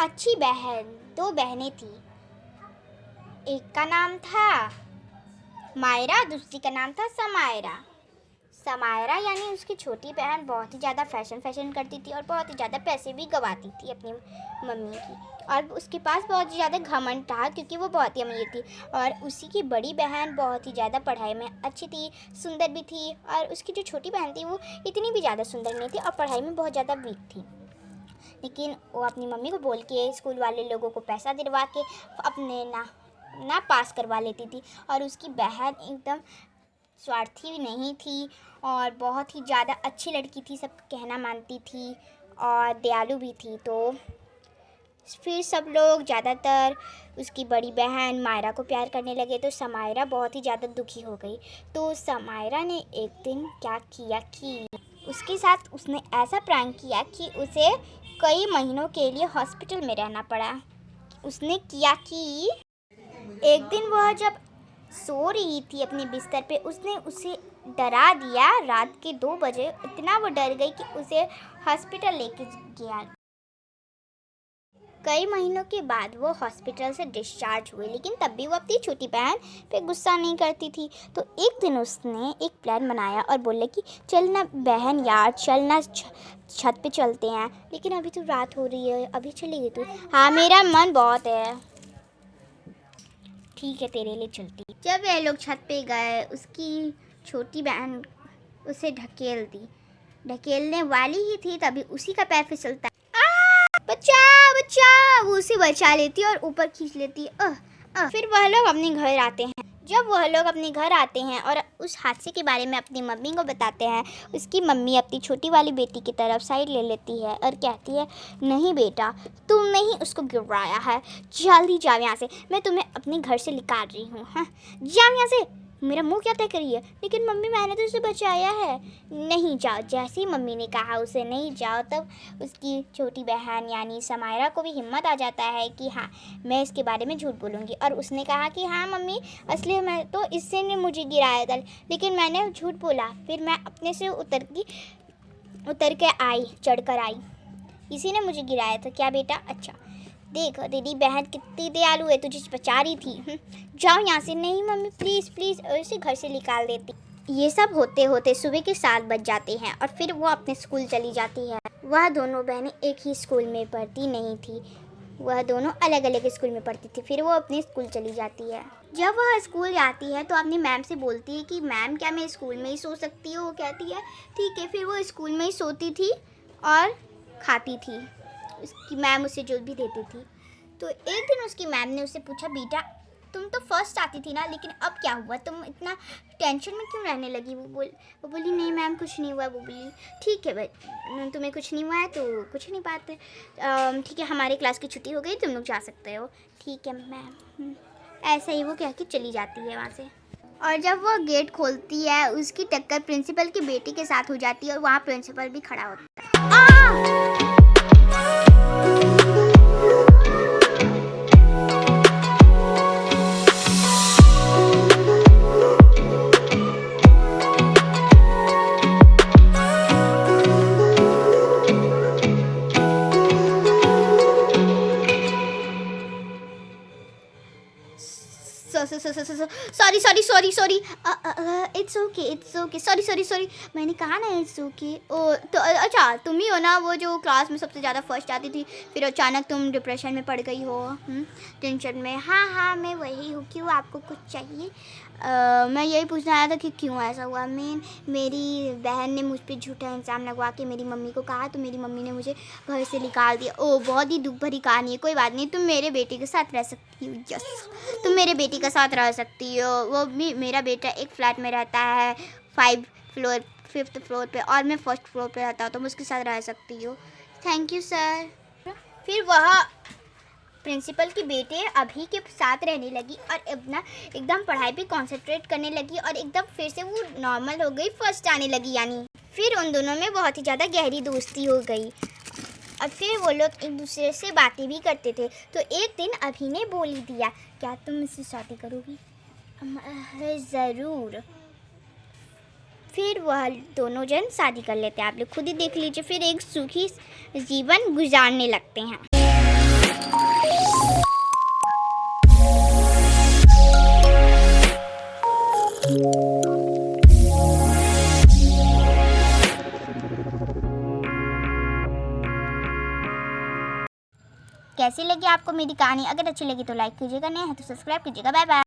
अच्छी बहन, दो बहनें थी। एक का नाम था मायरा, दूसरी का नाम था समायरा। समायरा यानी उसकी छोटी बहन बहुत ही ज़्यादा फैशन करती थी और बहुत ही ज़्यादा पैसे भी गवाती थी अपनी मम्मी की, और उसके पास बहुत ही ज़्यादा घमंड था क्योंकि वो बहुत ही अमीर थी। और उसी की बड़ी बहन बहुत ही ज़्यादा पढ़ाई में अच्छी थी, सुंदर भी थी, और उसकी जो छोटी बहन थी वो इतनी भी ज़्यादा सुंदर नहीं थी और पढ़ाई में बहुत ज़्यादा वीक थी। लेकिन वो अपनी मम्मी को बोल के स्कूल वाले लोगों को पैसा दिलवा के अपने ना पास करवा लेती थी। और उसकी बहन एकदम स्वार्थी भी नहीं थी और बहुत ही ज़्यादा अच्छी लड़की थी, सब कहना मानती थी और दयालु भी थी। तो फिर सब लोग ज़्यादातर उसकी बड़ी बहन मायरा को प्यार करने लगे, तो समायरा बहुत ही ज़्यादा दुखी हो गई। तो समायरा ने एक दिन क्या किया कि उसके साथ उसने ऐसा प्रैंक किया कि उसे कई महीनों के लिए हॉस्पिटल में रहना पड़ा। उसने किया कि एक दिन वह जब सो रही थी अपने बिस्तर पे, उसने उसे डरा दिया। रात के 2 बजे इतना वो डर गई कि उसे हॉस्पिटल लेके गया। कई महीनों के बाद वो हॉस्पिटल से डिस्चार्ज हुए, लेकिन तब भी वो अपनी छोटी बहन पे गुस्सा नहीं करती थी। तो एक दिन उसने एक प्लान बनाया और बोले कि चल ना बहन यार, चल ना छत पे चलते हैं। लेकिन अभी तो रात हो रही है, अभी चलेगी तू? हाँ, मेरा मन बहुत है। ठीक है, तेरे लिए चलती। जब वे लोग छत पे गए, उसकी छोटी बहन उसे ढकेलने वाली ही थी, तभी उसी का पैर फिसलता। बच्चा बच्चा, वो उसे बचा लेती और ऊपर खींच लेती। फिर वह लोग अपने घर आते हैं। जब वह लोग अपने घर आते हैं और उस हादसे के बारे में अपनी मम्मी को बताते हैं, उसकी मम्मी अपनी छोटी वाली बेटी की तरफ साइड ले लेती है और कहती है, नहीं बेटा, तुमने ही उसको गिराया है, जल्दी जाओ यहाँ से, मैं तुम्हें अपने घर से निकाल रही हूँ। हाँ, जाओ यहाँ से। मेरा मुंह क्या तय करिए? लेकिन मम्मी, मैंने तो उसे बचाया है। नहीं जाओ। जैसे ही मम्मी ने कहा उसे नहीं जाओ, तब उसकी छोटी बहन यानी समायरा को भी हिम्मत आ जाता है कि हाँ, मैं इसके बारे में झूठ बोलूँगी। और उसने कहा कि हाँ मम्मी, असली मैं तो इससे ने मुझे गिराया था, लेकिन मैंने झूठ बोला। फिर मैं अपने से उतर के आई, चढ़कर आई, इसी ने मुझे गिराया था। क्या बेटा? अच्छा, देख तेरी बहन कितनी दयालु है, तुझे बचा रही थी। जाओ यहाँ से। नहीं मम्मी, प्लीज़ प्लीज़, इसे घर से निकाल देती। ये सब होते होते सुबह के 7 बज जाते हैं और फिर वो अपने स्कूल चली जाती है। वह दोनों बहनें एक ही स्कूल में पढ़ती नहीं थी, वह दोनों अलग अलग स्कूल में पढ़ती थी। फिर वो अपने स्कूल चली जाती है। जब वह स्कूल जाती है तो अपनी मैम से बोलती है कि मैम, क्या मैं स्कूल में ही सो सकती हूँ? वो कहती है ठीक है। फिर वो स्कूल में ही सोती थी और खाती थी। उसकी मैम उसे जो भी देती थी। तो एक दिन उसकी मैम ने उससे पूछा, बेटा तुम तो फर्स्ट आती थी ना, लेकिन अब क्या हुआ? तुम इतना टेंशन में क्यों रहने लगी? वो बोली नहीं मैम, कुछ नहीं हुआ। वो बोली ठीक है भाई, तुम्हें कुछ नहीं हुआ है तो कुछ नहीं बात है, ठीक है, हमारे क्लास की छुट्टी हो गई, तुम लोग जा सकते हो। ठीक है मैम। ऐसे ही वो कह के चली जाती है वहाँ से। और जब वो गेट खोलती है, उसकी टक्कर प्रिंसिपल की बेटी के साथ हो जाती है और वहाँ प्रिंसिपल भी खड़ा होता है। सॉरी, इट्स ओके, सॉरी, मैंने कहा ना इट्स ओके। तो अच्छा, तुम ही हो ना वो जो क्लास में सबसे ज़्यादा फर्स्ट आती थी, फिर अचानक तुम डिप्रेशन में पड़ गई हो, टेंशन में? हाँ, मैं वही हूँ। क्यों, आपको कुछ चाहिए? मैं यही पूछना आया था कि क्यों ऐसा हुआ। मेरी बहन ने मुझ पर झूठा इल्ज़ाम लगवा के मेरी मम्मी को कहा, तो मेरी मम्मी ने मुझे घर से निकाल दिया। ओह, बहुत ही दुख भरी कहानी है। कोई बात नहीं, तुम मेरे बेटे के साथ रह सकती हो। यस, तुम मेरे बेटी के साथ रह सकती हो। वो भी, मेरा बेटा एक फ्लैट में रहता है 5th फ्लोर पे, और मैं 1st फ्लोर पे रहता हूँ, तुम उसके साथ रह सकती हो। Thank you sir. फिर वह प्रिंसिपल की बेटे अभी के साथ रहने लगी और अपना एकदम पढ़ाई पे कंसंट्रेट करने लगी और एकदम फिर से वो नॉर्मल हो गई, फर्स्ट आने लगी यानी। फिर उन दोनों में बहुत ही ज़्यादा गहरी दोस्ती हो गई और फिर वो लोग एक दूसरे से बातें भी करते थे। तो एक दिन अभी ने बोल ही दिया, क्या तुम मुझसे शादी करोगी? ज़रूर। फिर वह दोनों जन शादी कर लेते हैं। आप लोग खुद ही देख लीजिए। फिर एक सुखी जीवन गुजारने लगते हैं। कैसी लगी आपको मेरी कहानी? अगर अच्छी लगी तो लाइक कीजिएगा, नहीं है तो सब्सक्राइब कीजिएगा। Bye bye.